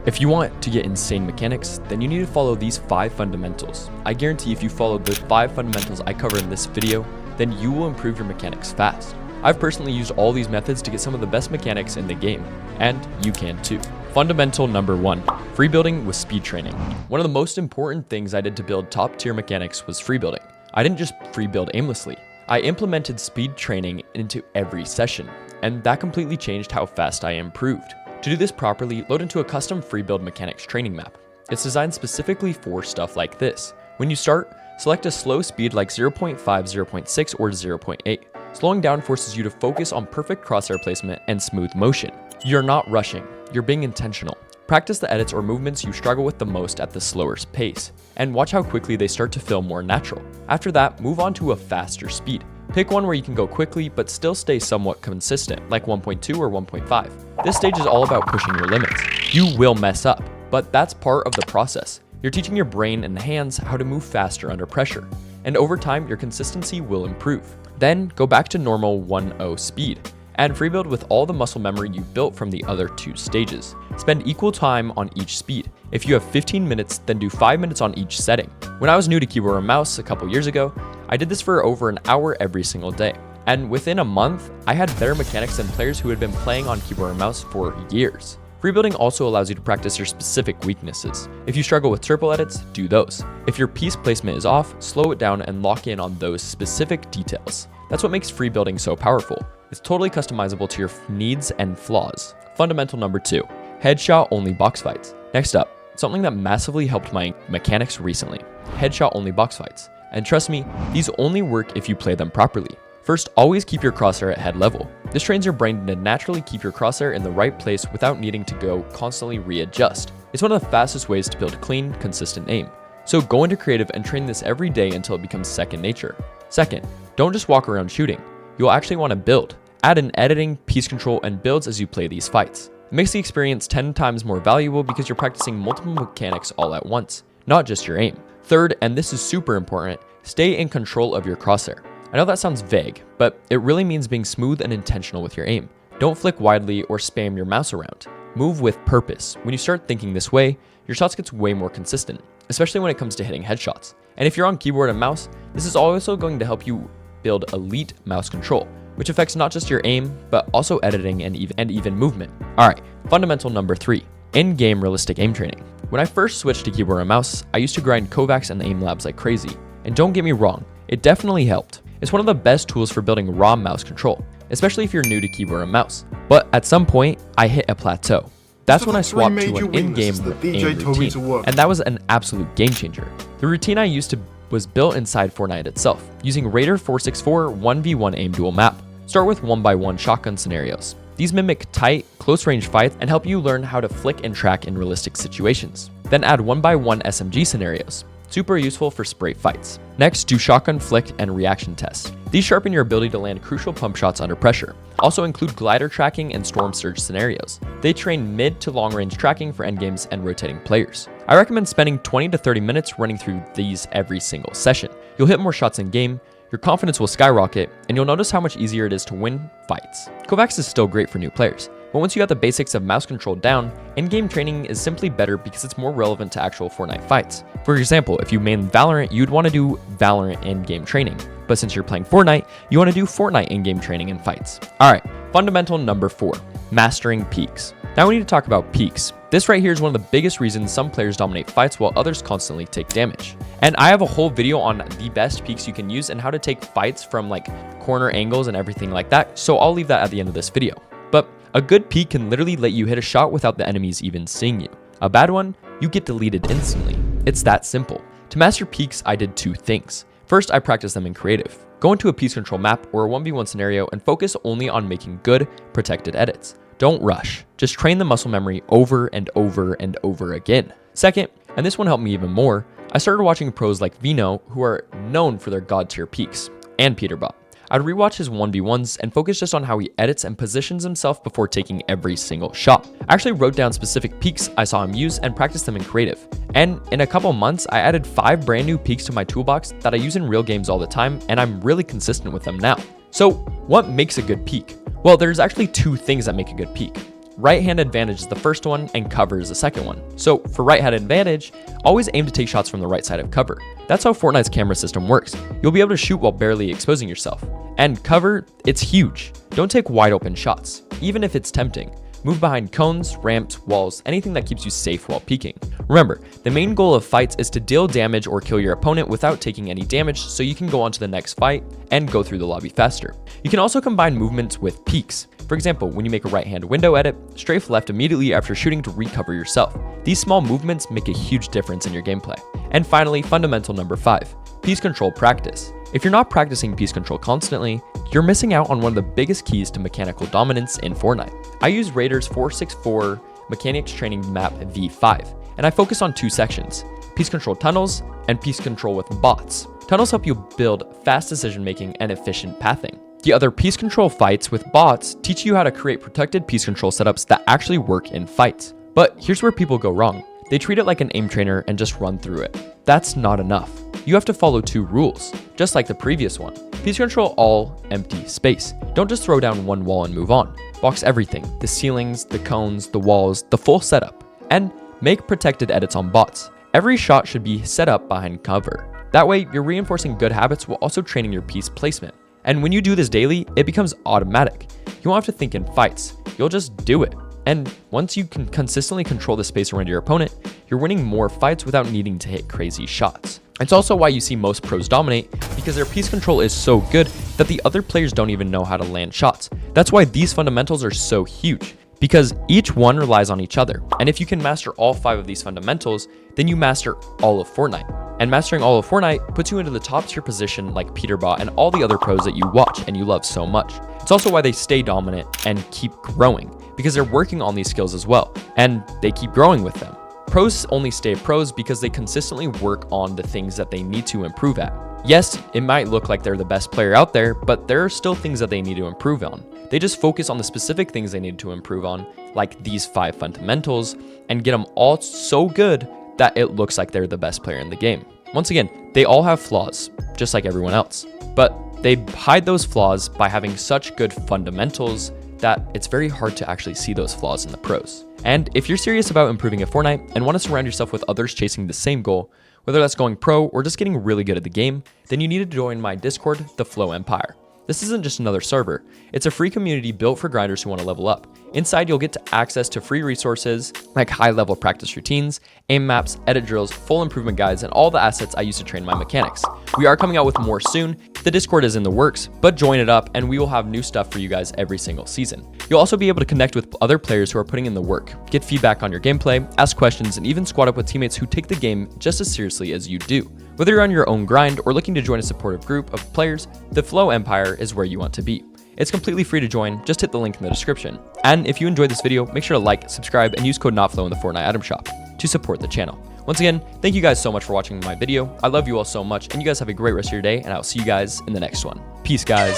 If you want to get insane mechanics, then you need to follow these 5 fundamentals. I guarantee if you follow the 5 fundamentals I cover in this video, then you will improve your mechanics fast. I've personally used all these methods to get some of the best mechanics in the game, and you can too. Fundamental number 1, free building with speed training. One of the most important things I did to build top tier mechanics was free building. I didn't just free build aimlessly. I implemented speed training into every session, and that completely changed how fast I improved. To do this properly, load into a custom free build mechanics training map. It's designed specifically for stuff like this. When you start, select a slow speed like 0.5, 0.6, or 0.8. Slowing down forces you to focus on perfect crosshair placement and smooth motion. You're not rushing, you're being intentional. Practice the edits or movements you struggle with the most at the slower pace, and watch how quickly they start to feel more natural. After that, move on to a faster speed. Pick one where you can go quickly but still stay somewhat consistent, like 1.2 or 1.5. This stage is all about pushing your limits. You will mess up, but that's part of the process. You're teaching your brain and hands how to move faster under pressure, and over time, your consistency will improve. Then go back to normal 1.0 speed, and free build with all the muscle memory you built from the other 2 stages. Spend equal time on each speed. If you have 15 minutes, then do 5 minutes on each setting. When I was new to keyboard and mouse a couple years ago, I did this for over an hour every single day. And within a month, I had better mechanics than players who had been playing on keyboard and mouse for years. Free building also allows you to practice your specific weaknesses. If you struggle with triple edits, do those. If your piece placement is off, slow it down and lock in on those specific details. That's what makes free building so powerful. It's totally customizable to your needs and flaws. Fundamental number 2, headshot only box fights. Next up, something that massively helped my mechanics recently, headshot only box fights. And trust me, these only work if you play them properly. First, always keep your crosshair at head level. This trains your brain to naturally keep your crosshair in the right place without needing to go constantly readjust. It's one of the fastest ways to build clean, consistent aim. So go into creative and train this every day until it becomes second nature. Second, don't just walk around shooting. You'll actually want to build. Add in editing, piece control, and builds as you play these fights. It makes the experience 10 times more valuable because you're practicing multiple mechanics all at once, not just your aim. Third, and this is super important, stay in control of your crosshair. I know that sounds vague, but it really means being smooth and intentional with your aim. Don't flick widely or spam your mouse around. Move with purpose. When you start thinking this way, your shots get way more consistent, especially when it comes to hitting headshots. And if you're on keyboard and mouse, this is also going to help you build elite mouse control, which affects not just your aim, but also editing and even movement. All right, fundamental number 3, in-game realistic aim training. When I first switched to keyboard and mouse, I used to grind Kovacs and aim labs like crazy. And don't get me wrong, it definitely helped. It's one of the best tools for building raw mouse control, especially if you're new to keyboard and mouse. But at some point, I hit a plateau. That's when I swapped to an in-game aim routine, and that was an absolute game changer. The routine I used was built inside Fortnite itself, using Raider 464 1v1 aim duel map. Start with 1x1 shotgun scenarios. These mimic tight, close-range fights and help you learn how to flick and track in realistic situations. Then add 1x1 SMG scenarios. Super useful for spray fights. Next, do shotgun flick and reaction tests. These sharpen your ability to land crucial pump shots under pressure. Also include glider tracking and storm surge scenarios. They train mid to long range tracking for endgames and rotating players. I recommend spending 20 to 30 minutes running through these every single session. You'll hit more shots in game, your confidence will skyrocket, and you'll notice how much easier it is to win fights. Kovacs is still great for new players, but once you got the basics of mouse control down, in-game training is simply better because it's more relevant to actual Fortnite fights. For example, if you main Valorant, you'd want to do Valorant in-game training, but since you're playing Fortnite, you want to do Fortnite in-game training and fights. Alright, fundamental number 4, mastering peaks. Now we need to talk about peaks. This right here is one of the biggest reasons some players dominate fights while others constantly take damage. And I have a whole video on the best peaks you can use and how to take fights from like corner angles and everything like that, so I'll leave that at the end of this video. But a good peek can literally let you hit a shot without the enemies even seeing you. A bad one, you get deleted instantly. It's that simple. To master peaks, I did 2 things. First, I practiced them in creative. Go into a piece control map or a 1v1 scenario and focus only on making good, protected edits. Don't rush. Just train the muscle memory over and over and over again. Second, and this one helped me even more, I started watching pros like Vino, who are known for their god tier peaks, and Peterbot. I'd rewatch his 1v1s and focus just on how he edits and positions himself before taking every single shot. I actually wrote down specific peaks I saw him use and practiced them in creative. And in a couple months, I added 5 brand new peaks to my toolbox that I use in real games all the time, and I'm really consistent with them now. So what makes a good peak? Well, there's actually 2 things that make a good peak. right hand advantage is the first one and cover is the second one. So for right hand advantage, always aim to take shots from the right side of cover. That's how Fortnite's camera system works. You'll be able to shoot while barely exposing yourself. And cover, it's huge. Don't take wide open shots, even if it's tempting. Move behind cones, ramps, walls, anything that keeps you safe while peeking. Remember, the main goal of fights is to deal damage or kill your opponent without taking any damage so you can go on to the next fight and go through the lobby faster. You can also combine movements with peeks. For example, when you make a right hand window edit, strafe left immediately after shooting to recover yourself. These small movements make a huge difference in your gameplay. And finally, fundamental number 5, piece control practice. If you're not practicing piece control constantly, you're missing out on one of the biggest keys to mechanical dominance in Fortnite. I use Raiders 464 Mechanics Training Map V5, and I focus on 2 sections, piece control tunnels and piece control with bots. Tunnels help you build fast decision making and efficient pathing. The other piece control fights with bots teach you how to create protected piece control setups that actually work in fights. But here's where people go wrong. They treat it like an aim trainer and just run through it. That's not enough. You have to follow 2 rules, just like the previous one. Piece control all empty space. Don't just throw down one wall and move on. Box everything, the ceilings, the cones, the walls, the full setup. And make protected edits on bots. Every shot should be set up behind cover. That way, you're reinforcing good habits while also training your piece placement. And when you do this daily, it becomes automatic. You won't have to think in fights. You'll just do it. And once you can consistently control the space around your opponent, you're winning more fights without needing to hit crazy shots. It's also why you see most pros dominate, because their piece control is so good that the other players don't even know how to land shots. That's why these fundamentals are so huge, because each one relies on each other. And if you can master all 5 of these fundamentals, then you master all of Fortnite. And mastering all of Fortnite puts you into the top tier position like Peterbot and all the other pros that you watch and you love so much. It's also why they stay dominant and keep growing, because they're working on these skills as well, and they keep growing with them. Pros only stay pros because they consistently work on the things that they need to improve at. Yes, it might look like they're the best player out there, but there are still things that they need to improve on. They just focus on the specific things they need to improve on, like these 5 fundamentals, and get them all so good that it looks like they're the best player in the game. Once again, they all have flaws, just like everyone else, but they hide those flaws by having such good fundamentals that it's very hard to actually see those flaws in the pros. And if you're serious about improving at Fortnite and want to surround yourself with others chasing the same goal, whether that's going pro or just getting really good at the game, then you need to join my Discord, the Flow Empire. This isn't just another server, it's a free community built for grinders who want to level up. Inside, you'll get access to free resources like high-level practice routines, aim maps, edit drills, full improvement guides, and all the assets I use to train my mechanics. We are coming out with more soon. The Discord is in the works, but join it up and we will have new stuff for you guys every single season. You'll also be able to connect with other players who are putting in the work, get feedback on your gameplay, ask questions, and even squad up with teammates who take the game just as seriously as you do. Whether you're on your own grind or looking to join a supportive group of players, the Flow Empire is where you want to be. It's completely free to join, just hit the link in the description. And if you enjoyed this video, make sure to like, subscribe, and use code NOTFLOW in the Fortnite item shop to support the channel. Once again, thank you guys so much for watching my video. I love you all so much, and you guys have a great rest of your day, and I'll see you guys in the next one. Peace, guys.